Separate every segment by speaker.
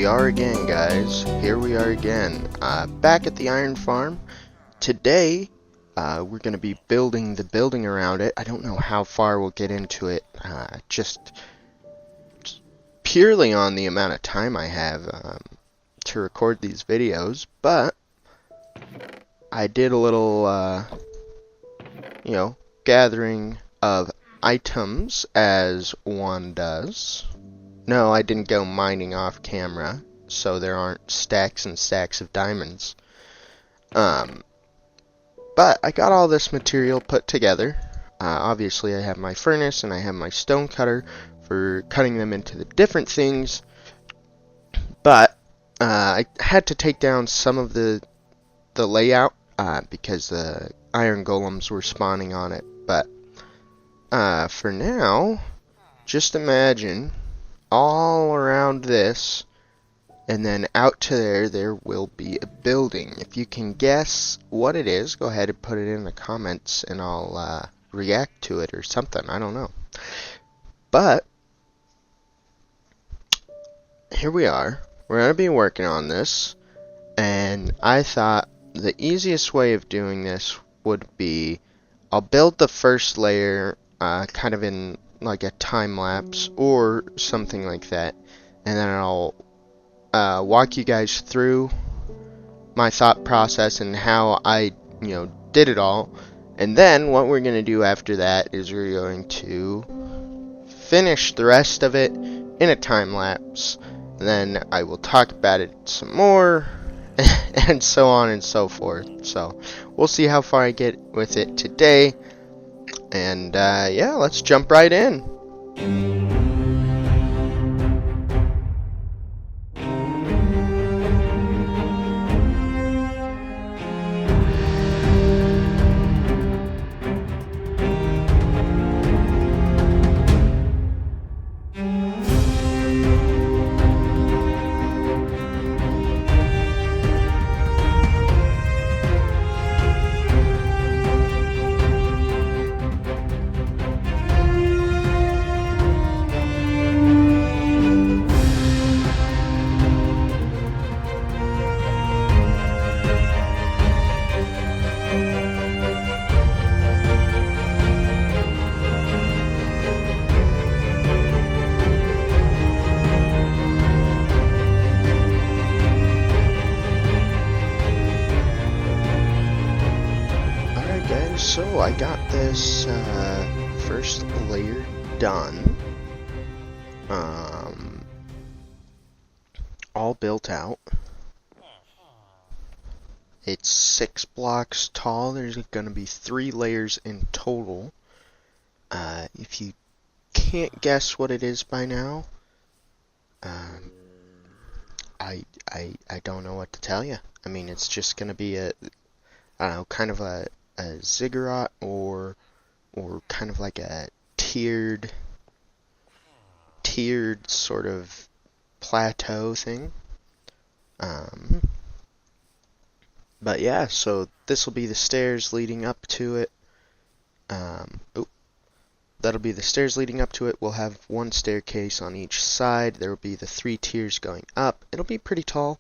Speaker 1: we are again, guys. Here we are again, back at the iron farm. Today, we're going to be building the building around it. I don't know how far we'll get into it, just purely on the amount of time I have to record these videos, but I did a little, gathering of items, as one does. No, I didn't go mining off camera, so there aren't stacks and stacks of diamonds. But I got all this material put together. Obviously, I have my furnace and I have my stone cutter for cutting them into the different things. But I had to take down some of the layout because the iron golems were spawning on it. But for now, just imagine all around this, and then out to there will be a building. If you can guess what it is, go ahead and put it in the comments and I'll react to it or something. I don't know. But here we are. We're going to be working on this, and I thought the easiest way of doing this would be I'll build the first layer kind of in like a time lapse or something like that, and then I'll walk you guys through my thought process and how I did it all. And then what we're going to do after that is we're going to finish the rest of it in a time lapse, and then I will talk about it some more and so on and so forth. So we'll see how far I get with it today. And yeah, let's jump right in. So I got this first layer done, all built out. It's 6 blocks tall. There's going to be 3 layers in total. If you can't guess what it is by now, I don't know what to tell you. I mean, it's just going to be I don't know, kind of a ziggurat or kind of like a tiered sort of plateau thing. But yeah, so this will be the stairs leading up to it. That'll be the stairs leading up to it. We'll have one staircase on each side. There will be the 3 tiers going up. It'll be pretty tall.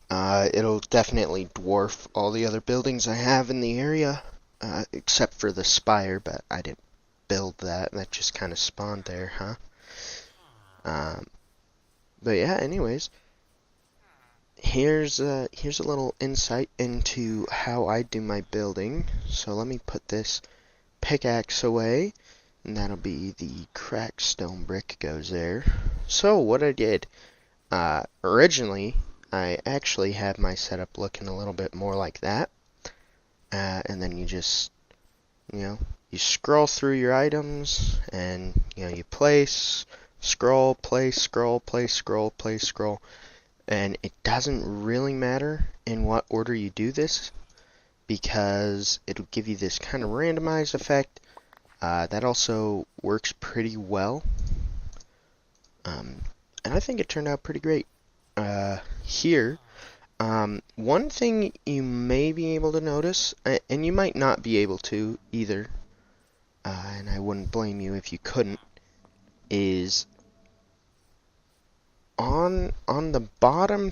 Speaker 1: It'll definitely dwarf all the other buildings I have in the area, except for the spire, but I didn't build that. That just kind of spawned there, huh? But yeah, anyways, here's a little insight into how I do my building. So let me put this pickaxe away, and that'll be the cracked stone brick goes there. So what I did, originally, I actually had my setup looking a little bit more like that, and then you just, you scroll through your items, and, you place, scroll, place, scroll, place, scroll, place, scroll, and it doesn't really matter in what order you do this, because it'll give you this kind of randomized effect. That also works pretty well, and I think it turned out pretty great. Here, one thing you may be able to notice, and you might not be able to either, and I wouldn't blame you if you couldn't, is on the bottom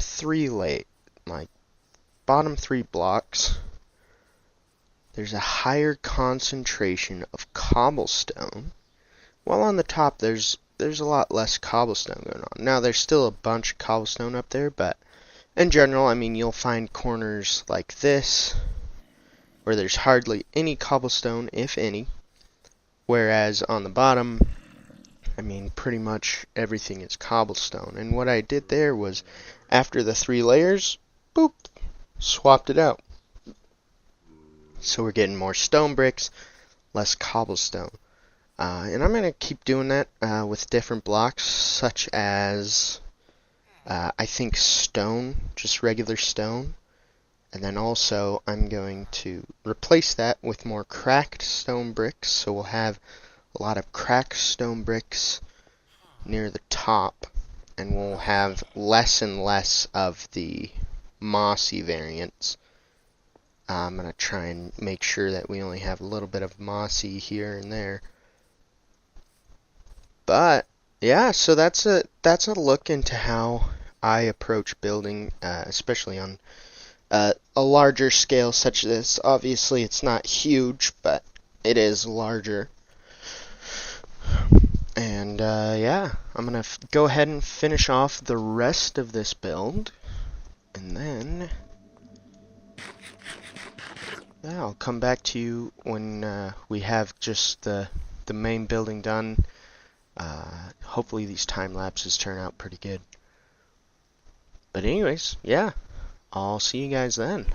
Speaker 1: bottom three blocks, there's a higher concentration of cobblestone, while on the top there's a lot less cobblestone going on. Now there's still a bunch of cobblestone up there, but in general, I mean, you'll find corners like this where there's hardly any cobblestone, if any, whereas on the bottom, I mean, pretty much everything is cobblestone. And what I did there was, after the 3 layers, boop, swapped it out. So we're getting more stone bricks, less cobblestone. And I'm going to keep doing that with different blocks, such as, I think, stone, just regular stone. And then also, I'm going to replace that with more cracked stone bricks, so we'll have a lot of cracked stone bricks near the top, and we'll have less and less of the mossy variants. I'm going to try and make sure that we only have a little bit of mossy here and there. But yeah, so that's a look into how I approach building, especially on a larger scale such as this. Obviously, it's not huge, but it is larger. And yeah, I'm gonna go ahead and finish off the rest of this build, and then yeah, I'll come back to you when we have just the main building done. Hopefully these time lapses turn out pretty good. But anyways, yeah, I'll see you guys then.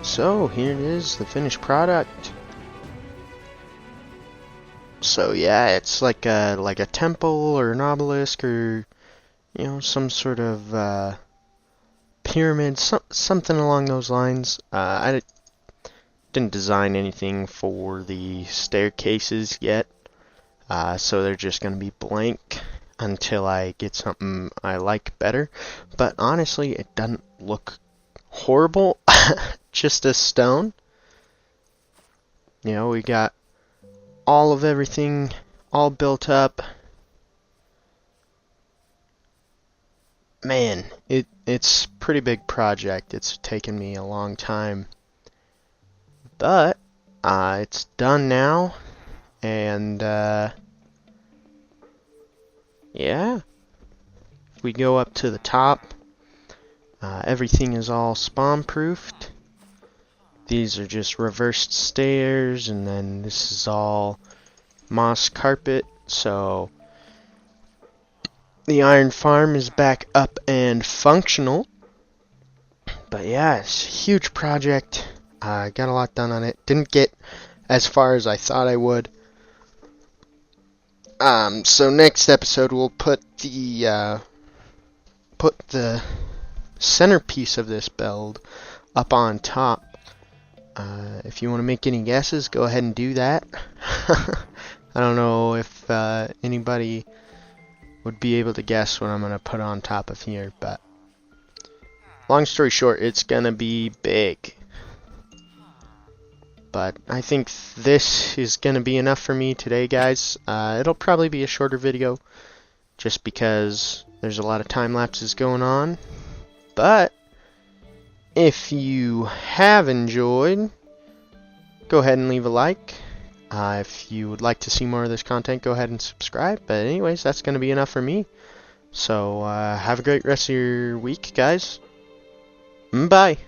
Speaker 1: So here it is, the finished product. So yeah, it's like a temple or an obelisk or some sort of pyramid, something along those lines. I didn't design anything for the staircases yet, so they're just gonna be blank until I get something I like better. But honestly, it doesn't look horrible. Just a stone. We got all of everything all built up. Man, it's a pretty big project. It's taken me a long time. But it's done now, and yeah. If we go up to the top, everything is all spawn-proofed. These are just reversed stairs, and then this is all moss carpet, so the iron farm is back up and functional. But yeah, it's a huge project. Got a lot done on it. Didn't get as far as I thought I would. So next episode we'll put the centerpiece of this build up on top. If you want to make any guesses, go ahead and do that. I don't know if anybody would be able to guess what I'm going to put on top of here, but long story short, it's going to be big. But I think this is going to be enough for me today, guys. It'll probably be a shorter video just because there's a lot of time lapses going on. But if you have enjoyed, go ahead and leave a like. If you would like to see more of this content, go ahead and subscribe. But anyways, that's going to be enough for me. So have a great rest of your week, guys. Bye.